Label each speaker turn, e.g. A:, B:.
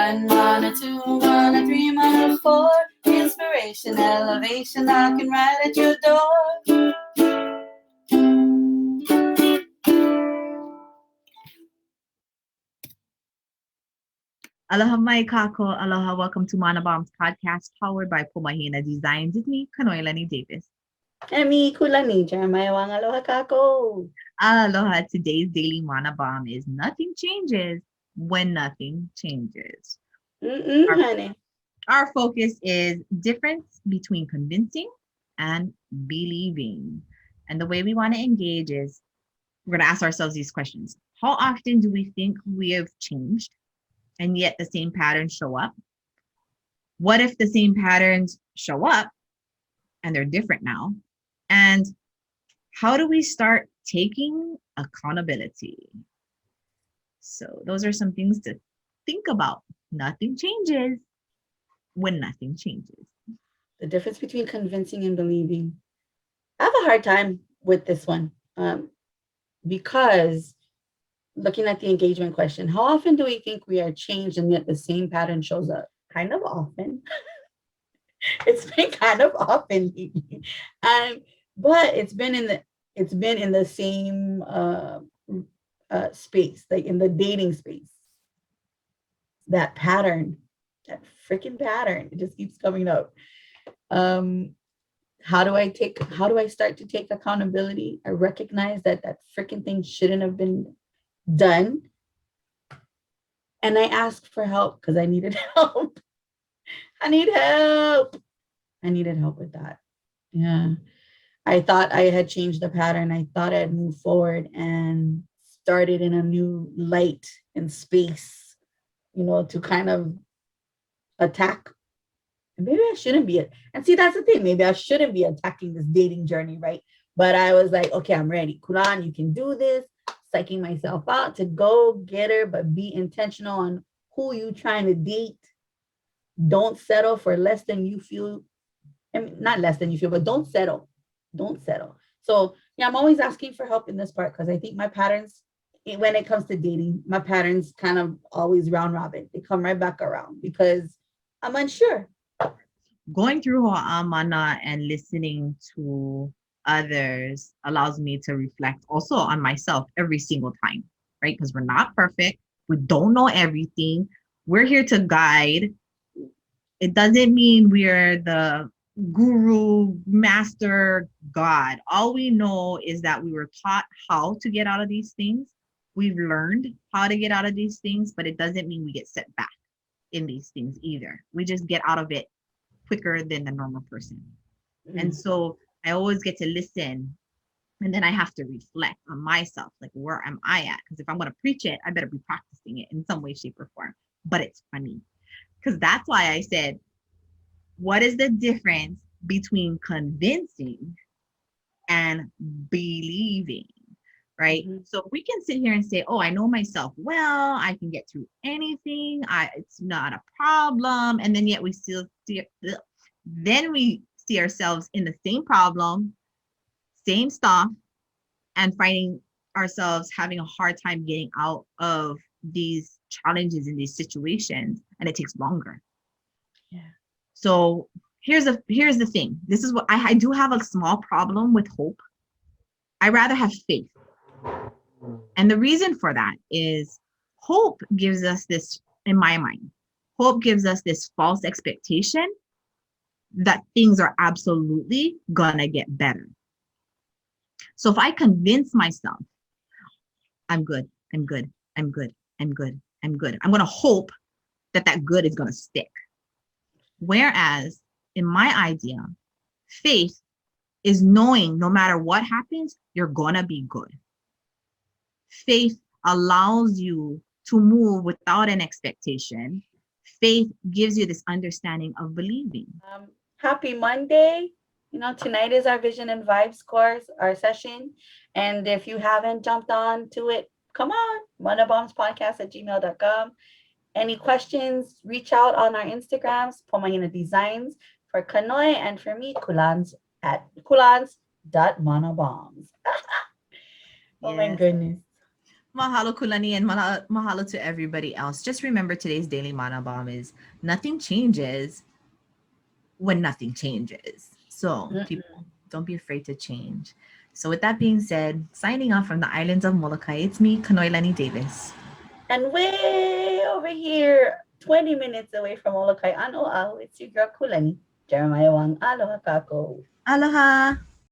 A: one, mana two, mana three, mana four. Inspiration, elevation, knocking right at your door.
B: Aloha mai kako. Aloha. Welcome to Mana Bombs podcast powered by Pomahina Designs. With me, Kanoe Davis.
A: Emi Kulani, Jeremiah Wang, aloha kako.
B: Aloha. Today's daily Mana Bomb is nothing changes when nothing changes.
A: Honey.
B: Our focus is difference between convincing and believing. And the way we want to engage is we're going to ask ourselves these questions. How often do we think we have changed and yet the same patterns show up? What if the same patterns show up and they're different now? And how do we start taking accountability? So those are some things to think about. Nothing changes when nothing changes.
A: The difference between convincing and believing. I have a hard time with this one because looking at the engagement question, how often do we think we are changed and yet the same pattern shows up? Kind of often. It's been kind of often, but it's been in the same space, like in the dating space. That pattern, that freaking pattern, it just keeps coming up. How do I start to take accountability? I recognize that freaking thing shouldn't have been done. And I asked for help because I needed help. I needed help with that. Yeah. I thought I had changed the pattern. I thought I had moved forward and started in a new light and space, to kind of attack. And maybe I shouldn't be it. And see, that's the thing. Maybe I shouldn't be attacking this dating journey, right? But I was like, okay, I'm ready. Kulani, you can do this. Psyching myself out to go get her, but be intentional on who you trying to date. Don't settle for less than you feel. I mean, not less than you feel, but don't settle. Don't settle. So yeah, I'm always asking for help in this part because I think my patterns, when it comes to dating, my patterns kind of always round robin. They come right back around because I'm unsure.
B: Going through Amana and listening to others allows me to reflect also on myself every single time, right? Because we're not perfect. We don't know everything. We're here to guide. It doesn't mean we're the guru, master, God. All we know is that we were taught how to get out of these things. We've learned how to get out of these things, but it doesn't mean we get set back in these things either. We just get out of it quicker than the normal person. And so I always get to listen, and then I have to reflect on myself, like where am I at? Because if I'm going to preach it, I better be practicing it in some way, shape, or form. But it's funny because that's why I said, what is the difference between convincing and believing? Right? So we can sit here and say, oh, I know myself well, I can get through anything, it's not a problem, and then yet we still see ourselves in the same problem, same stuff, and finding ourselves having a hard time getting out of these challenges in these situations, and it takes longer.
A: Yeah.
B: So here's the thing. This is what I do have a small problem with hope. I rather have faith. And the reason for that is hope gives us this, in my mind, hope gives us this false expectation that things are absolutely gonna get better. So if I convince myself, I'm good, I'm good, I'm good, I'm good, I'm good, I'm gonna hope that good is gonna stick. Whereas in my idea, faith is knowing no matter what happens, you're gonna be good. Faith allows you to move without an expectation. Faith gives you this understanding of believing.
A: Happy Monday. Tonight is our Vision and Vibes course, our session. And if you haven't jumped on to it, come on, manabombspodcast@gmail.com. Any questions, reach out on our Instagrams, Pomahina Designs for Kanoe, and for me, kulans.manabombs. Oh my goodness.
B: Mahalo Kulani and mahalo to everybody else. Just remember today's daily mana bomb is nothing changes when nothing changes. So
A: Mm-mm.
B: people, don't be afraid to change. So with that being said, signing off from the islands of Molokai, it's me, Kanoe Davis.
A: And way over here, 20 minutes away from Molokai, Ano Ahu, it's your girl Kulani. Jeremiah Wang, aloha kako.
B: Aloha!